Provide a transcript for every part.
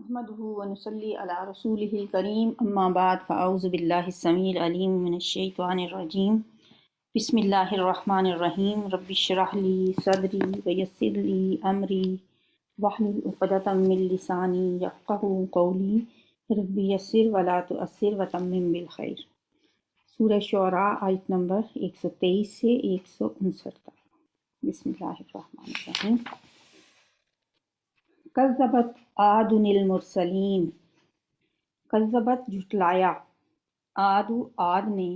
نحمده ونصلي على رسوله الكريم أما بعد فأعوذ بالله السميع العليم من الشيطان الرجيم بسم الله الرحمن الرحيم رب اشرح لي صدري ويسر لي أمري واحلل عقدة من لساني يفقهوا قولي رب يسر ولا تؤثر وتمم بالخير۔ سورہ شعراء آیت نمبر 123 سے 159 تک۔ بسم اللہ الرحمن الرحیم۔ کذبت عاد المرسلین، کذبت جھٹلایا، عاد نے،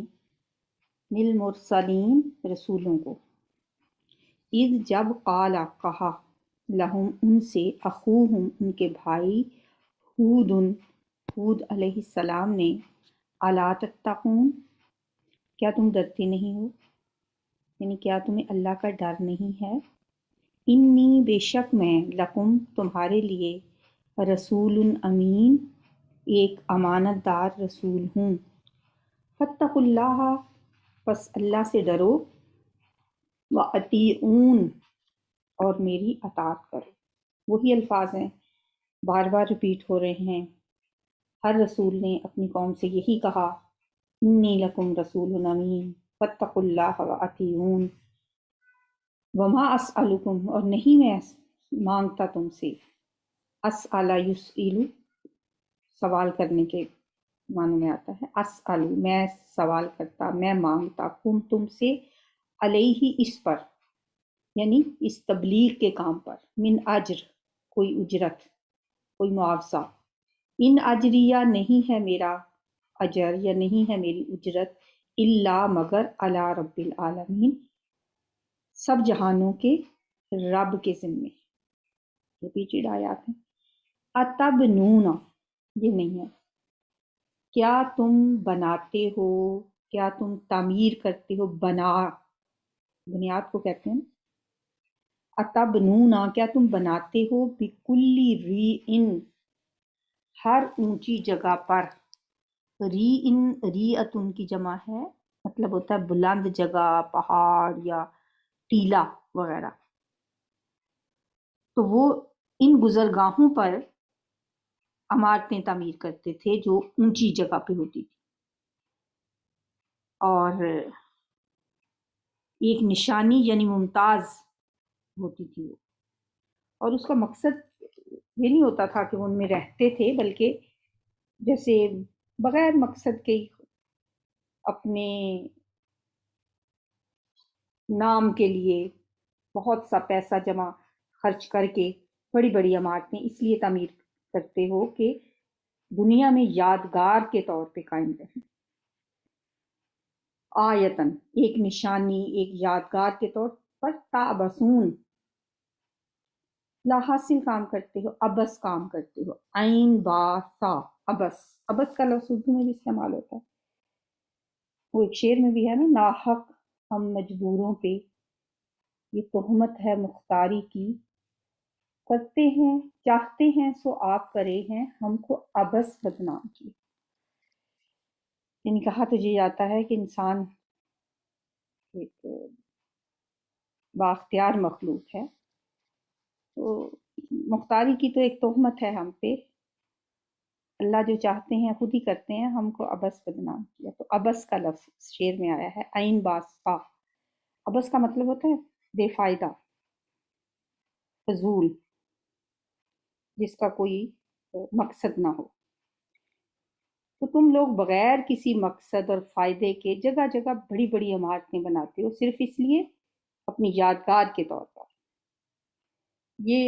للمرسلین رسولوں کو، اذ جب قال کہا، لہم ان سے، اخوہم ان کے بھائی، ہود علیہ السلام نے، الا تتقون کیا تم ڈرتے نہیں ہو، یعنی کیا تمہیں اللہ کا ڈر نہیں ہے، انی بے شک میں، لکم تمہارے لیے، رسول امین ایک امانت دار رسول ہوں، فاتقوا اللہ پس اللہ سے ڈرو، وَأَطِیعُونِ اور میری اطاعت کرو۔ وہی الفاظ ہیں، بار بار ریپیٹ ہو رہے ہیں، ہر رسول نے اپنی قوم سے یہی کہا، انی لکم رسول امین فاتقوا اللہ وَأَطِیعُونِ، وما اسألکم اور نہیں میں مانگتا تم سے، اسأل یسئل سوال کرنے کے معنی میں آتا ہے، اسأل میں سوال کرتا، میں مانگتا، تم سے، علیہ اس پر، یعنی اس تبلیغ کے کام پر، من اجر کوئی اجرت، کوئی معاوضہ، ان اجریہ نہیں ہے میرا اجر یا نہیں ہے میری اجرت، الا مگر علی رب العالمین سب جہانوں کے رب کے ذمے۔ ریپیٹڈ آیات ہیں۔ اتبنون یہ نہیں ہے، کیا تم بناتے ہو، کیا تم تعمیر کرتے ہو، بنیاد کو کہتے ہیں۔ اتبنون کیا تم بناتے ہو، بکل ریئن ہر اونچی جگہ پر، ریئتن کی جمع ہے، مطلب ہوتا ہے بلند جگہ، پہاڑ یا ٹیلا وغیرہ، تو وہ ان گزرگاہوں پر عمارتیں تعمیر کرتے تھے جو اونچی جگہ پہ ہوتی تھی، اور ایک نشانی یعنی ممتاز ہوتی تھی وہ، اور اس کا مقصد یہ نہیں ہوتا تھا کہ وہ ان میں رہتے تھے، بلکہ جیسے بغیر مقصد کے اپنے نام کے لیے بہت سا پیسہ جمع خرچ کر کے بڑی بڑی عمارتیں اس لیے تعمیر کرتے ہو کہ دنیا میں یادگار کے طور پہ قائم رہیں، آیتن ایک نشانی، ایک یادگار کے طور پر، تعبسون لا حاصل کام کرتے ہو، ابس کام کرتے ہو، عین با سا ابس کا لفظ اردو میں بھی استعمال ہوتا ہے، وہ ایک شعر میں بھی ہے نا، ناحق ہم مجبوروں پہ یہ تہمت ہے مختاری کی، کرتے ہیں چاہتے ہیں سو آپ کرے ہیں ہم کو ابس بدنام کی، یعنی کہا تو یہ جاتا ہے کہ انسان ایک بااختیار مخلوق ہے، تو مختاری کی تو ایک تہمت ہے ہم پہ، اللہ جو چاہتے ہیں خود ہی کرتے ہیں، ہم کو ابس بدنام کیا، تو ابس کا لفظ شعر میں آیا ہے، عین باسا، ابس کا مطلب ہوتا ہے بے فائدہ، فضول، جس کا کوئی مقصد نہ ہو، تو تم لوگ بغیر کسی مقصد اور فائدے کے جگہ جگہ بڑی بڑی عمارتیں بناتے ہو، صرف اس لیے اپنی یادگار کے طور پر۔ یہ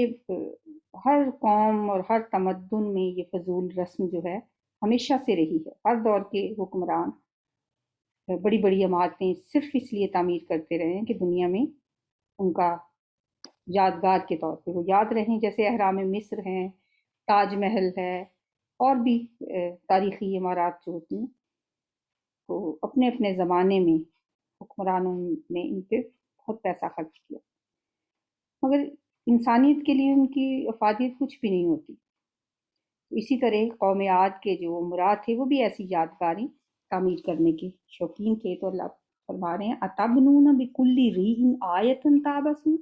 ہر قوم اور ہر تمدن میں یہ فضول رسم جو ہے ہمیشہ سے رہی ہے، ہر دور کے حکمران بڑی بڑی عمارتیں صرف اس لیے تعمیر کرتے رہے ہیں کہ دنیا میں ان کا یادگار کے طور پہ وہ یاد رہیں، جیسے اہرام مصر ہیں، تاج محل ہے، اور بھی تاریخی عمارات جو ہوتی ہیں، تو اپنے اپنے زمانے میں حکمرانوں نے ان پہ بہت پیسہ خرچ کیا، مگر انسانیت کے لیے ان کی افادیت کچھ بھی نہیں ہوتی۔ اسی طرح قوم عاد کے جو مراد تھے وہ بھی ایسی یادگاریں تعمیر کرنے کے شوقین تھے، تو اللہ فرما رہے ہیں اتبنون بکل ریء آیۃ تعبثون،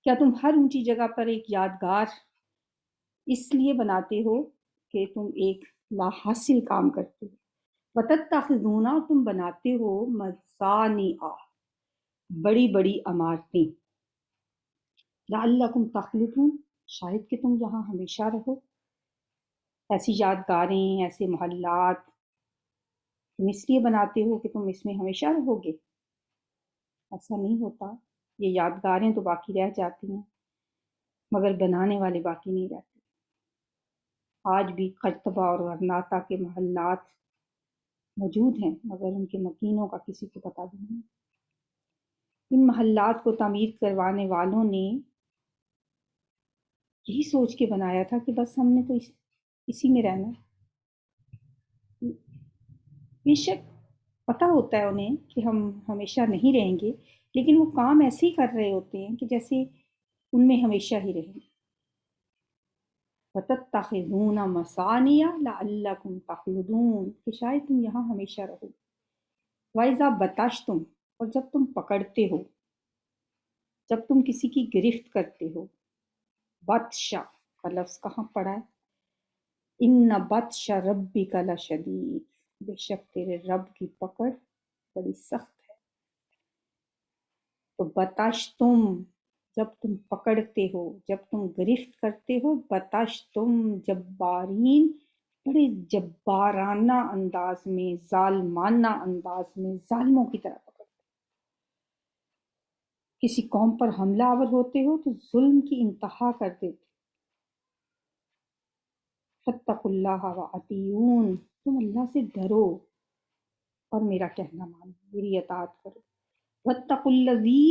کیا تم ہر اونچی جگہ پر ایک یادگار اس لیے بناتے ہو کہ تم ایک لا حاصل کام کرتے ہو، وتتخذون، تم بناتے ہو مصانع، بڑی بڑی عمارتیں، لعلکم تخلدون، شاید کہ تم یہاں ہمیشہ رہو، ایسی یادگاریں، ایسے محلات تم اس لیے بناتے ہو کہ تم اس میں ہمیشہ رہو گے؟ ایسا نہیں ہوتا، یہ یادگاریں تو باقی رہ جاتی ہیں مگر بنانے والے باقی نہیں رہتے۔ آج بھی قرطبہ اور غرناطہ کے محلات موجود ہیں مگر ان کے مکینوں کا کسی کو پتہ بھی نہیں۔ ان محلات کو تعمیر کروانے والوں نے یہی سوچ کے بنایا تھا کہ بس ہم نے تو اسی میں رہنا ہے۔ بے شک پتہ ہوتا ہے انہیں کہ ہم ہمیشہ نہیں رہیں گے، لیکن وہ کام ایسے ہی کر رہے ہوتے ہیں کہ جیسے ان میں ہمیشہ ہی رہیں گے۔ وَتَتَّخِذُونَ مَصَانِعَ لَعَلَّكُمْ تَخْلُدُونَ، کہ شاید تم یہاں ہمیشہ رہو۔ وَإِذَا بَطَشْتُمْ، اور جب تم پکڑتے ہو، جب تم کسی کی گرفت کرتے ہو، بطشا کا لفظ کہاں پڑا ہے؟ ان بطش ربک لشدید، بے شک تیرے رب کی پکڑ بڑی سخت ہے۔ تو بطش تم، جب تم پکڑتے ہو، جب تم گرفت کرتے ہو، بطش تم جبارین، بڑے جبارانہ انداز میں، ظالمانہ انداز میں، ظالموں کی طرح پکڑتے ہو۔ کسی قوم پر حملہ آور ہوتے ہو تو ظلم کی انتہا کر دیتے۔ فاتقوا اللہ وأطیعون، تم اللہ سے ڈرو اور میرا کہنا مانو، میری اطاعت کرو۔ واتقوا الذی،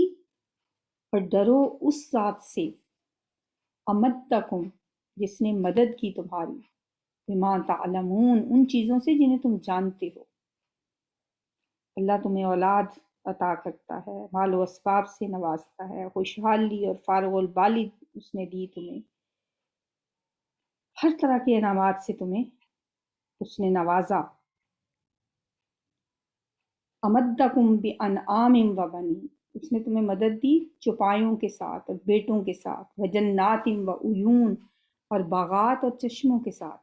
اور ڈرو اس ذات سے، امدکم، جس نے مدد کی تمہاری، بما تعلمون، ان چیزوں سے جنہیں تم جانتے ہو۔ اللہ تمہیں اولاد عطا کرتا ہے، مال و اسباب سے نوازتا ہے، خوشحالی اور فارغ البالی اس نے دی تمہیں، ہر طرح کے انعامات سے تمہیں اس نے نوازا۔ امدکم بانعام و بنین، اس نے تمہیں مدد دی چوپایوں کے ساتھ اور بیٹوں کے ساتھ، وجنات و عیون، اور باغات اور چشموں کے ساتھ۔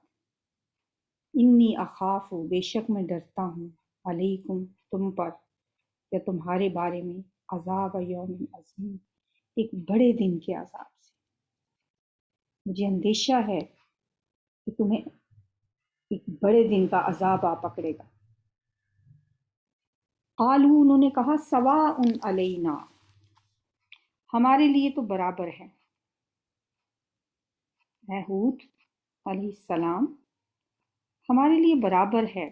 انی اخاف، بے شک میں ڈرتا ہوں، علیکم، تم پر، یا تمہارے بارے میں، عذاب یوم عظیم، ایک بڑے دن کے عذاب سے۔ مجھے اندیشہ ہے کہ تمہیں ایک بڑے دن کا عذاب آ پکڑے گا۔ قالوا، انہوں نے کہا، سواء علینا، ہمارے لیے تو برابر ہے، اے ہود علیہ السلام، ہمارے لیے برابر ہے،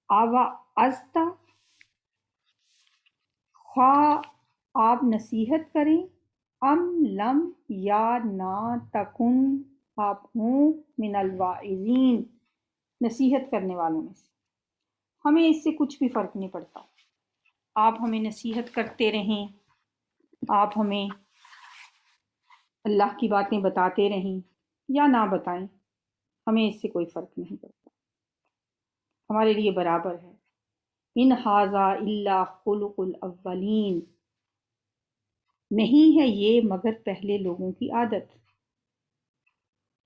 اوعظت، خواہ آپ نصیحت کریں، ام لم، یا نہ تکن، آپ ہوں، من الواعظین، نصیحت کرنے والوں میں سے، ہمیں اس سے کچھ بھی فرق نہیں پڑتا، آپ ہمیں نصیحت کرتے رہیں، آپ ہمیں اللہ کی باتیں بتاتے رہیں یا نہ بتائیں، ہمیں اس سے کوئی فرق نہیں پڑتا، ہمارے لیے برابر ہے۔ ان ھذا الا خلق الاولین، نہیں ہے یہ مگر پہلے لوگوں کی عادت،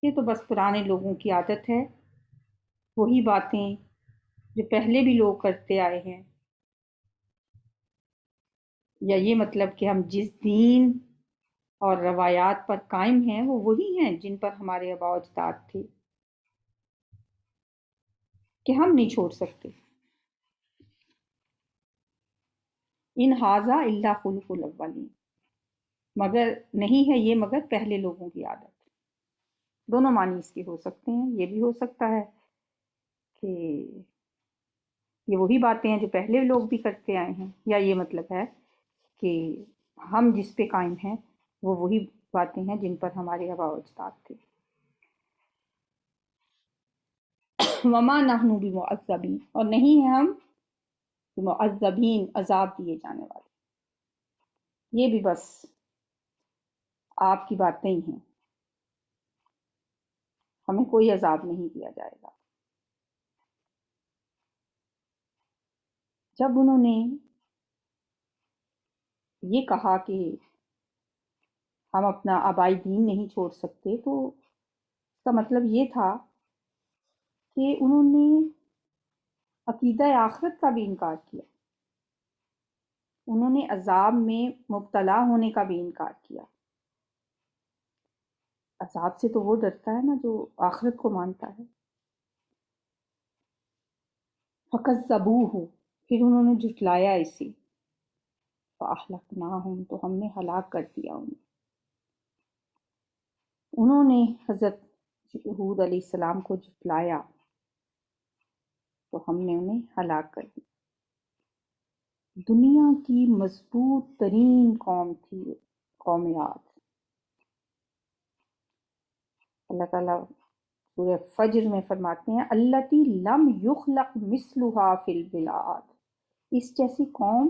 یہ تو بس پرانے لوگوں کی عادت ہے، وہی باتیں جو پہلے بھی لوگ کرتے آئے ہیں، یا یہ مطلب کہ ہم جس دین اور روایات پر قائم ہیں وہ وہی ہیں جن پر ہمارے آباء و اجداد تھے، کہ ہم نہیں چھوڑ سکتے۔ ان ھذا الا خلق الاولین، مگر نہیں ہے یہ مگر پہلے لوگوں کی عادت۔ دونوں معنی اس کے ہو سکتے ہیں، یہ بھی ہو سکتا ہے کہ یہ وہی باتیں ہیں جو پہلے لوگ بھی کرتے آئے ہیں، یا یہ مطلب ہے کہ ہم جس پہ قائم ہیں وہ وہی باتیں ہیں جن پر ہمارے آباء و اجداد تھے۔ وما نحن بمعذبین، اور نہیں ہیں ہم بمعذبین، عذاب دیے جانے والے، یہ بھی بس آپ کی باتیں ہی ہیں، ہمیں کوئی عذاب نہیں دیا جائے گا۔ جب انہوں نے یہ کہا کہ ہم اپنا آبائی دین نہیں چھوڑ سکتے، تو اس کا مطلب یہ تھا کہ انہوں نے عقیدہ آخرت کا بھی انکار کیا، انہوں نے عذاب میں مبتلا ہونے کا بھی انکار کیا۔ عذاب سے تو وہ ڈرتا ہے نا جو آخرت کو مانتا ہے۔ فَكَذَّبُوهُ، پھر انہوں نے جھٹلایا اسے، فَأَهْلَكْنَاهُمْ، تو ہم نے ہلاک کر دیا انہیں۔ انہوں نے حضرت ہود علیہ السلام کو جھٹلایا تو ہم نے انہیں ہلاک کر دیا۔ دنیا کی مضبوط ترین قوم تھی قوم عاد۔ اللہ تعالیٰ سورہ فجر میں فرماتے ہیں التی لم یخلق مثلها فی البلاد، اس جیسی قوم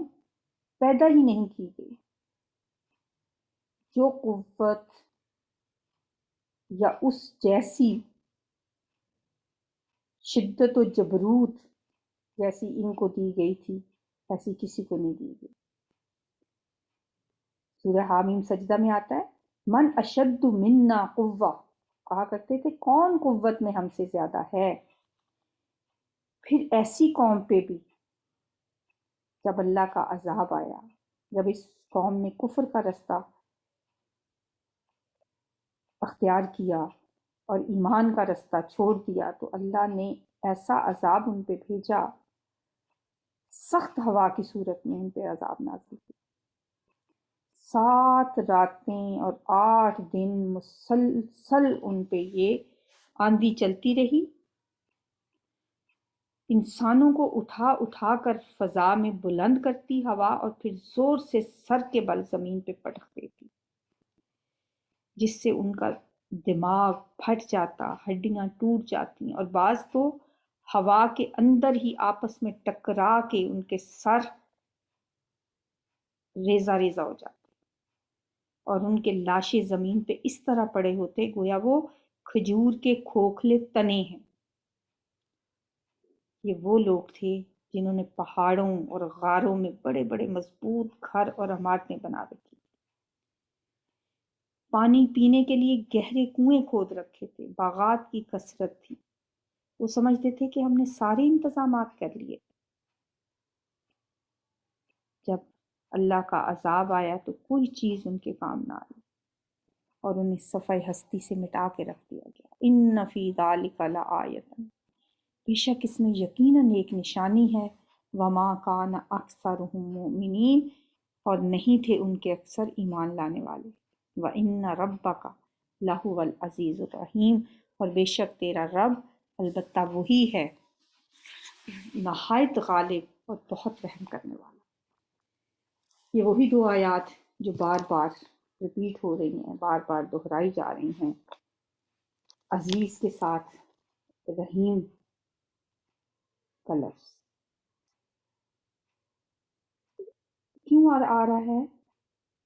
پیدا ہی نہیں کی گئی جو قوت یا اس جیسی شدت و جبروت جیسی ان کو دی گئی تھی، ایسی کسی کو نہیں دی گئی۔ سورہ حامیم سجدہ میں آتا ہے من اشد منا قوہ، کہا کرتے تھے کون قوت میں ہم سے زیادہ ہے۔ پھر ایسی قوم پہ بھی جب اللہ کا عذاب آیا، جب اس قوم نے کفر کا رستہ اختیار کیا اور ایمان کا رستہ چھوڑ دیا، تو اللہ نے ایسا عذاب ان پہ بھیجا، سخت ہوا کی صورت میں ان پہ عذاب نازل کیا۔ 7 راتیں اور 8 دن مسلسل ان پہ یہ آندھی چلتی رہی، انسانوں کو اٹھا اٹھا کر فضا میں بلند کرتی ہوا اور پھر زور سے سر کے بل زمین پہ پٹک دیتی، جس سے ان کا دماغ پھٹ جاتا، ہڈیاں ٹوٹ جاتی، اور بعض تو ہوا کے اندر ہی آپس میں ٹکرا کے ان کے سر ریزہ ریزہ ہو جاتے اور ان کے لاشیں زمین پہ اس طرح پڑے ہوتے گویا وہ کھجور کے کھوکھلے تنے ہیں۔ یہ وہ لوگ تھے جنہوں نے پہاڑوں اور غاروں میں بڑے بڑے مضبوط گھر اور عمارتیں بنا رکھی، پانی پینے کے لیے گہرے کنویں کھود رکھے تھے، باغات کی کثرت تھی، وہ سمجھتے تھے کہ ہم نے سارے انتظامات کر لیے۔ جب اللہ کا عذاب آیا تو کوئی چیز ان کے کام نہ آئی اور انہیں صفحہ ہستی سے مٹا کے رکھ دیا گیا۔ ان فی ذلک لآیۃ، بے شک اس میں یقیناً ایک نشانی ہے، وما کان اکثرهم مؤمنین، اور نہیں تھے ان کے اکثر ایمان لانے والے، وان ربک لہو العزیز الرحیم، اور بے شک تیرا رب البتہ وہی ہے نہایت غالب اور بہت رحم کرنے والا۔ یہ وہی 2 آیات جو بار بار ریپیٹ ہو رہی ہیں، بار بار دہرائی جا رہی ہیں، عزیز کے ساتھ رحیم کا لفظ کیوں آ رہا ہے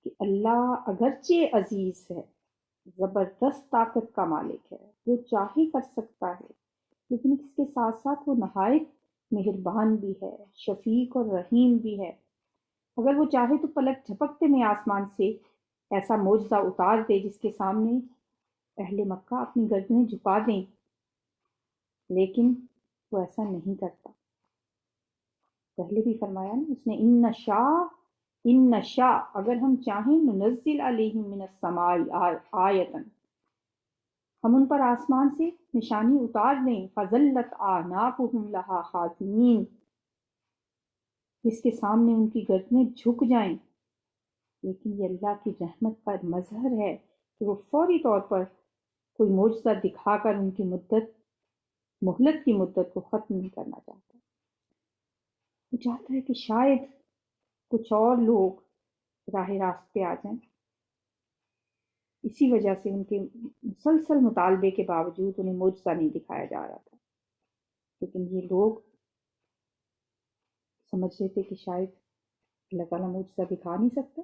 کہ اللہ اگرچہ عزیز ہے، زبردست طاقت کا مالک ہے، وہ چاہے کر سکتا ہے، لیکن اس کے ساتھ ساتھ وہ نہایت مہربان بھی ہے، شفیق اور رحیم بھی ہے۔ اگر وہ چاہے تو پلک جھپکتے میں آسمان سے ایسا معجزہ اتار دے جس کے سامنے اہل مکہ اپنی گردنیں جھکا دیں، لیکن وہ ایسا نہیں کرتا۔ پہلے بھی فرمایا نا اس نے ان نشاء، اگر ہم چاہیں ننزل علیہم من السماء آیۃ، ہم ان پر آسمان سے نشانی اتار دیں، فظلت اعناقہم لہا خاضعین، جس کے سامنے ان کی گردنیں جھک جائیں، لیکن یہ اللہ کی رحمت کا مظہر ہے کہ وہ فوری طور پر کوئی معجزہ دکھا کر ان کی مہلت کی مدت کو ختم نہیں کرنا چاہتا۔ وہ چاہتا ہے کہ شاید کچھ اور لوگ راہ راست پہ آ جائیں، اسی وجہ سے ان کے مسلسل مطالبے کے باوجود انہیں معجزہ نہیں دکھایا جا رہا تھا، لیکن یہ لوگ سمجھ رہے تھے کہ شاید اللہ تعالیٰ معجزہ دکھا نہیں سکتا۔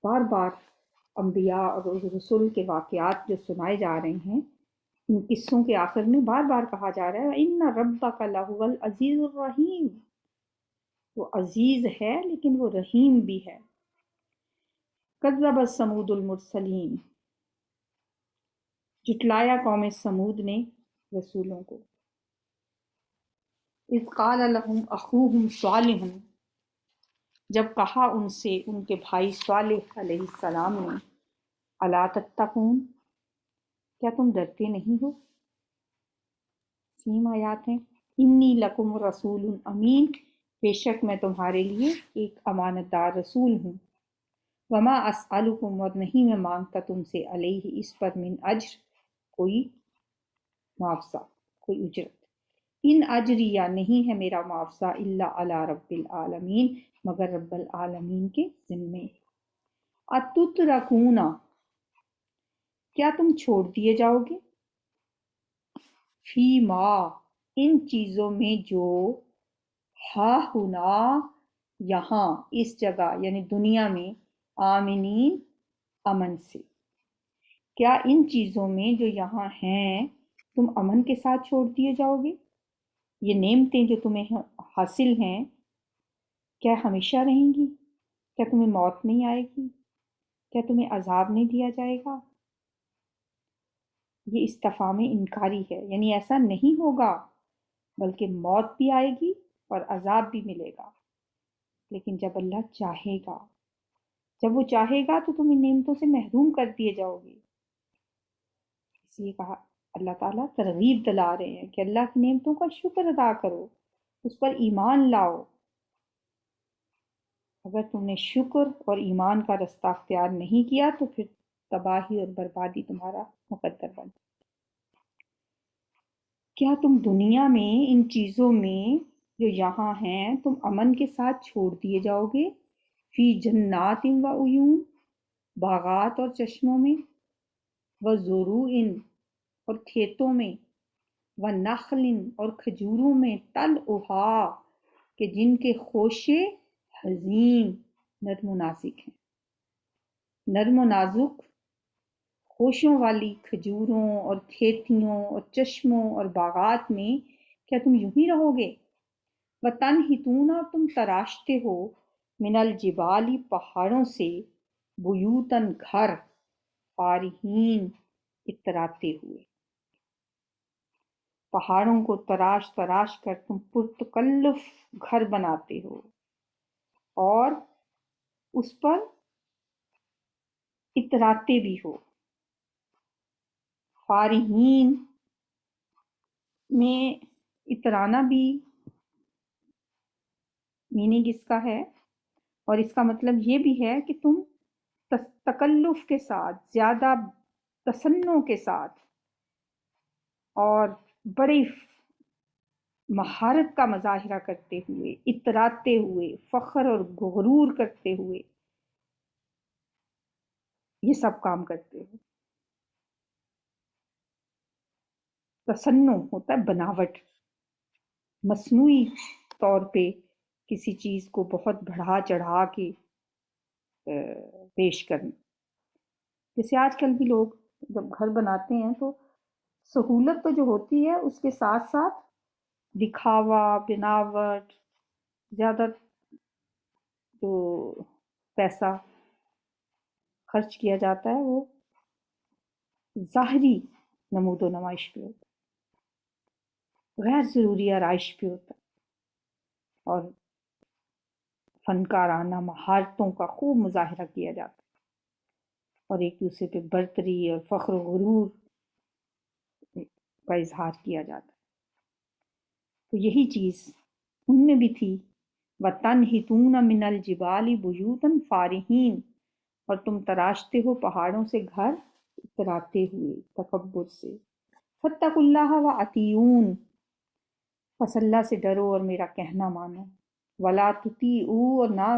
بار بار انبیاء اور رسول کے واقعات جو سنائے جا رہے ہیں، ان قصوں کے آخر میں بار بار کہا جا رہا ہے ان ربک لہو العزیز الرحیم، وہ عزیز ہے لیکن وہ رحیم بھی ہے۔ کذب سمود المرسلین، جھٹلایا قوم سمود نے رسولوں کو۔ اذ قال لهم اخوهم صالح، جب کہا ان سے ان کے بھائی صالح علیہ السلام نے، الا تتقون، کیا تم ڈرتے نہیں ہو؟ سیم آیات ہیں۔ انی لکم رسول امین، بے شک میں تمہارے لیے ایک امانت دار رسول ہوں۔ وما اسألکم، اور نہیں میں مانگتا تم سے، علیہ اس پر، من اجر، کوئی معاوضہ، کوئی اجرت۔ ان اجریہ، نہیں ہے میرا معاوضہ، الا علی رب العالمین، مگر رب العالمین کے ذمے۔ اتترکون، کیا تم چھوڑ دیے جاؤ گے، فی ما، ان چیزوں میں، جو ہا ہنا، یہاں، اس جگہ یعنی دنیا میں، آمنین، امن سے، کیا ان چیزوں میں جو یہاں ہیں تم امن کے ساتھ چھوڑ دیے جاؤ گے؟ یہ نعمتیں جو تمہیں حاصل ہیں کیا ہمیشہ رہیں گی؟ کیا تمہیں موت نہیں آئے گی؟ کیا تمہیں عذاب نہیں دیا جائے گا؟ یہ استفہام انکاری ہے، یعنی ایسا نہیں ہوگا، بلکہ موت بھی آئے گی اور عذاب بھی ملے گا، لیکن جب اللہ چاہے گا، جب وہ چاہے گا تو تم ان نعمتوں سے محروم کر دیے جاؤ گے۔ اس لیے کہا اللہ تعالیٰ ترغیب دلا رہے ہیں کہ اللہ کی نعمتوں کا شکر ادا کرو، اس پر ایمان لاؤ۔ اگر تم نے شکر اور ایمان کا رستہ اختیار نہیں کیا تو پھر تباہی اور بربادی تمہارا مقدر بن۔ کیا تم دنیا میں ان چیزوں میں جو یہاں ہیں تم امن کے ساتھ چھوڑ دیے جاؤ گے، فی جنات و عیون، باغات اور چشموں میں، و زروع، اور کھیتوں میں، و نخل، اور کھجوروں میں، طلعھا، کہ جن کے خوشے، حزین، نرم و نازک ہیں۔ نرم و نازک خوشوں والی کھجوروں اور کھیتیوں اور چشموں اور باغات میں کیا تم یوں ہی رہو گے؟ وَتَنْحِتُونَ، اور تم تراشتے ہو، من الجبال، پہاڑوں سے، بیوتن، گھر، فارہین، اتراتے ہوئے۔ پہاڑوں کو تراش تراش کر تم پرتکلف گھر بناتے ہو اور اس پر اتراتے بھی ہو۔ فارہین میں اترانا بھی میننگ اس کا ہے، اور اس کا مطلب یہ بھی ہے کہ تم تکلف کے ساتھ، زیادہ تصنع کے ساتھ اور بڑی مہارت کا مظاہرہ کرتے ہوئے، اتراتے ہوئے، فخر اور غرور کرتے ہوئے یہ سب کام کرتے ہو۔ تصنع ہوتا ہے بناوٹ، مصنوعی طور پہ کسی چیز کو بہت بڑھا چڑھا کے پیش کرنا۔ جیسے آج کل بھی لوگ جب گھر بناتے ہیں تو سہولت تو جو ہوتی ہے اس کے ساتھ ساتھ دکھاوا، بناوٹ، زیادہ جو پیسہ خرچ کیا جاتا ہے وہ ظاہری نمود و نمائش پہ ہوتا ہے، غیر ضروری آرائش پہ ہوتا ہے، اور فنکارانہ مہارتوں کا خوب مظاہرہ کیا جاتا ہے اور ایک دوسرے پہ برتری اور فخر و غرور کا اظہار کیا جاتا ہے۔ تو یہی چیز ان میں بھی تھی۔ وَتَنْحِتُونَ مِنَ الْجِبَالِ بُيُوتًا فَارِحِينَ، اور تم تراشتے ہو پہاڑوں سے گھر اتراتے ہوئے تکبر سے۔ فَاتَّقُوا اللَّهَ وَأَطِيعُونِ، پس اللہ سے ڈرو اور میرا کہنا مانو۔ وَلَا تُطِيعُوا، اور نہ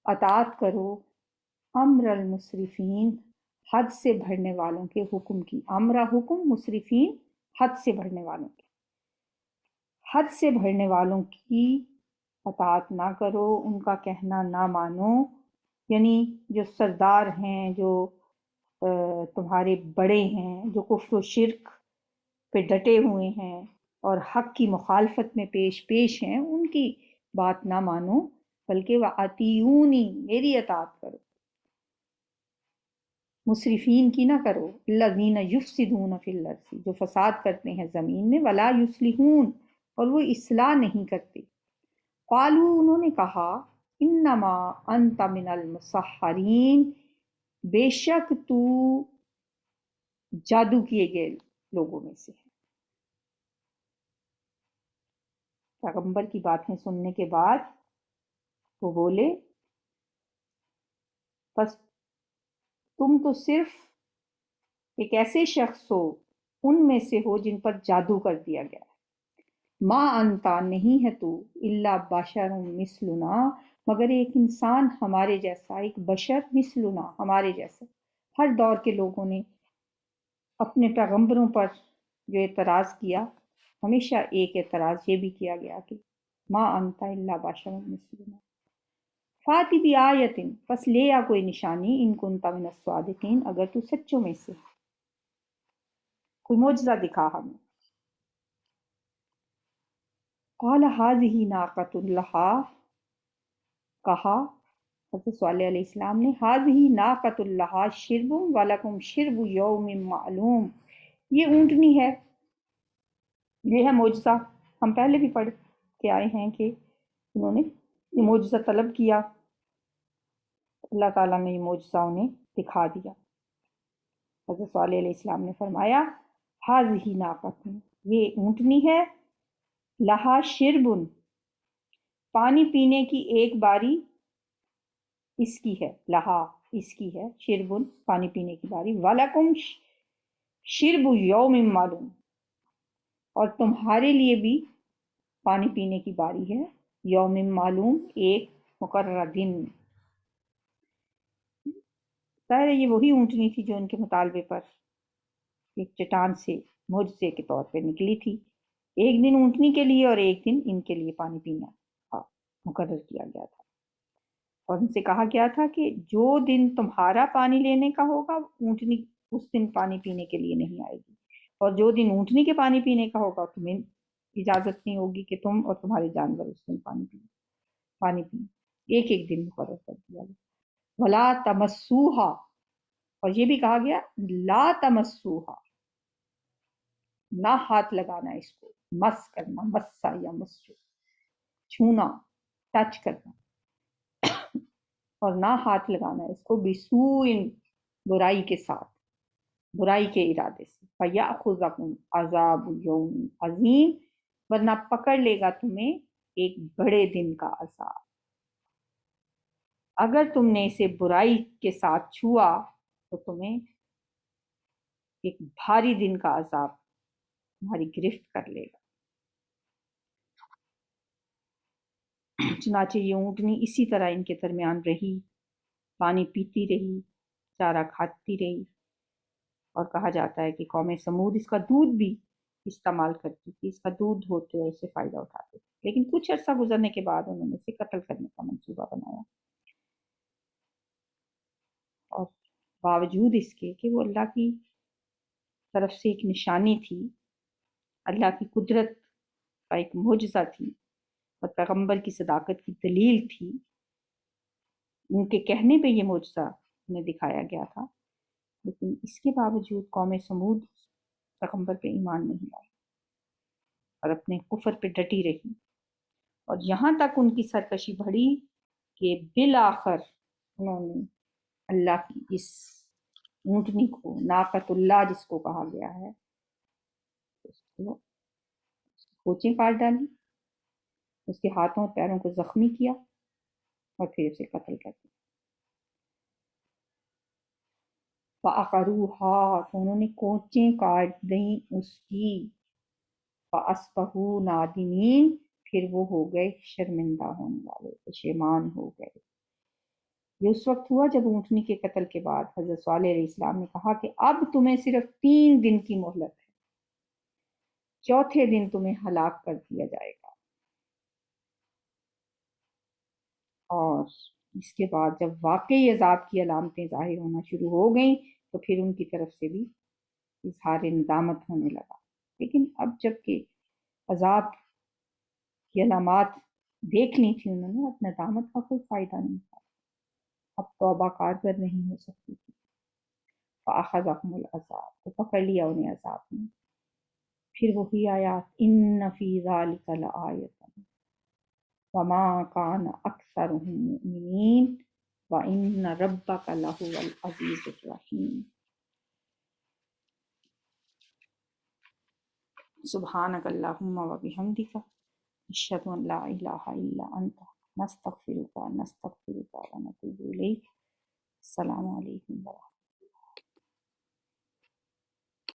اطاعت کرو، امر المسرفین، حد سے بڑھنے والوں کے حکم کی۔ امر حکم، مسرفین حد سے بڑھنے والوں کے، حد سے بڑھنے والوں کی اطاعت نہ کرو، ان کا کہنا نہ مانو، یعنی جو سردار ہیں، جو تمہارے بڑے ہیں، جو کفر و شرک پہ ڈٹے ہوئے ہیں اور حق کی مخالفت میں پیش ہیں، ان کی بات نہ مانو، بلکہ وَأَطِیعُونِی، میری اطاعت کرو۔ مسرفین کی نہ کرو، الذین یفسدون فی الارض، جو فساد کرتے ہیں زمین میں، ولا یصلحون، اور وہ اصلاح نہیں کرتے۔ قالو، انہوں نے کہا، انما انت من المسحرین، بے شک تو جادو کیے گئے لوگوں میں سے ہے۔ پیغمبر کی باتیں سننے کے بعد وہ بولے، بس تم تو صرف ایک ایسے شخص ہو ان میں سے ہو جن پر جادو کر دیا گیا ہے۔ ما انتا، نہیں ہے تو، الا بشر مثلنا، مگر ایک انسان ہمارے جیسا، ایک بشر مثلنا، ہمارے جیسا۔ ہر دور کے لوگوں نے اپنے پیغمبروں پر جو اعتراض کیا، ہمیشہ ایک اعتراض یہ بھی کیا گیا کہ ما انتا الا بشر مثلنا فاتی بھی آیتن، پس لے آ کوئی نشانی، ان کنت من الصادقین، اگر تو سچوں میں سے، کوئی معجزہ دکھا ہمیں۔ قال هذه ناقۃ لہا، کہا حضرت صالح علیہ السلام نے، هذه ناقۃ لہا شرب ولکم شرب یوم معلوم، یہ اونٹنی ہے، یہ ہے معجزہ۔ ہم پہلے بھی پڑھ کے آئے ہیں کہ انہوں نے یہ معجزہ طلب کیا، اللہ تعالیٰ نے یہ معجزہ انہیں دکھا دیا۔ حضرت صالح علیہ السلام نے فرمایا، ہاذہ ناقۃ، یہ اونٹنی ہے، لہا شربن، پانی پینے کی ایک باری اس کی ہے، لہا اس کی ہے، شربن پانی پینے کی باری، ولکم شرب یوم معلوم، اور تمہارے لیے بھی پانی پینے کی باری ہے، یوم معلوم، ایک مقررہ دن میں۔ ظاہر ہے یہ وہی اونٹنی تھی جو ان کے مطالبے پر ایک چٹان سے معجزے کے طور پہ نکلی تھی۔ ایک دن اونٹنی کے لیے اور ایک دن ان کے لیے پانی پینا مقرر کیا گیا تھا، اور ان سے کہا گیا تھا کہ جو دن تمہارا پانی لینے کا ہوگا، اونٹنی اس دن پانی پینے کے لیے نہیں آئے گی، اور جو دن اونٹنی کے پانی پینے کا ہوگا تمہیں اجازت نہیں ہوگی کہ تم اور تمہارے جانور اس دن پانی پئیں۔ ایک ایک دن مقرر کر دیا گیا۔ ولا تمسوہا، اور یہ بھی کہا گیا لا تمسوہا، نہ ہاتھ لگانا اس کو، مس کرنا، مسا یا مسو، چھونا، ٹچ کرنا، اور نہ ہاتھ لگانا اس کو، بسوء، برائی کے ساتھ، برائی کے ارادے سے، فَيَأْخُذَكُمْ عَذَابُ يَوْمٍ عَظِيمٍ، ورنہ پکڑ لے گا تمہیں ایک بڑے دن کا عذاب۔ اگر تم نے اسے برائی کے ساتھ چھوا تو تمہیں ایک بھاری دن کا عذاب تمہاری گرفت کر لے گا۔ چنانچہ یہ اونٹنی اسی طرح ان کے درمیان رہی، پانی پیتی رہی، چارہ کھاتی رہی، اور کہا جاتا ہے کہ قوم سمود اس کا دودھ بھی استعمال کرتی تھی، اس کا دودھ دھوتے اور اس سے فائدہ اٹھاتے تھے، لیکن کچھ عرصہ گزرنے کے بعد انہوں نے اسے قتل کرنے کا منصوبہ بنایا، اور باوجود اس کے کہ وہ اللہ کی طرف سے ایک نشانی تھی، اللہ کی قدرت کا ایک معجزہ تھی، اور پیغمبر کی صداقت کی دلیل تھی، ان کے کہنے پہ یہ معجزہ انہیں دکھایا گیا تھا، لیکن اس کے باوجود قوم سمود پیغمبر پہ ایمان نہیں لائی اور اپنے کفر پہ ڈٹی رہی، اور یہاں تک ان کی سرکشی بڑھی کہ بالآخر انہوں نے اللہ کی اس اونٹنی کو، ناقۃ اللہ جس کو کہا گیا ہے، اس کو کوچیں کاٹ ڈالی، اس کے ہاتھوں اور پیروں کو زخمی کیا، اور پھر اسے قتل کر دیا۔ فَعَقَرُوهَا، تو انہوں نے کوچیں کاٹ دیں اس کی، فَأَصْبَحُوا نَادِمِينَ، پھر وہ ہو گئے شرمندہ ہونے والے، پشیمان ہو گئے۔ یہ اس وقت ہوا جب اونٹنی کے قتل کے بعد حضرت صالح علیہ السلام نے کہا کہ اب تمہیں صرف 3 دن کی مہلت ہے، چوتھے دن تمہیں ہلاک کر دیا جائے گا۔ اور اس کے بعد جب واقعی عذاب کی علامتیں ظاہر ہونا شروع ہو گئیں تو پھر ان کی طرف سے بھی اظہار ندامت ہونے لگا، لیکن اب جب کہ عذاب کی علامات دیکھ لی تھی انہوں نے، اب ندامت کا کوئی فائدہ نہیں تھا، اب توبہ کارگر نہیں ہو سکتی تھی۔ فأخذهم العذاب، تو پکڑ لیا انہیں عذاب نے۔ پھر وہی آیات ان فی ذلک لآیۃ وما کان اکثرهم مؤمنین وان ربک لہو العزیز الرحیم۔ سبحانک اللہم وبحمدک اشہد ان لا الہ الا انت نستغفرک ونتوب الیک۔ السلام علیکم ورحمۃ اللہ۔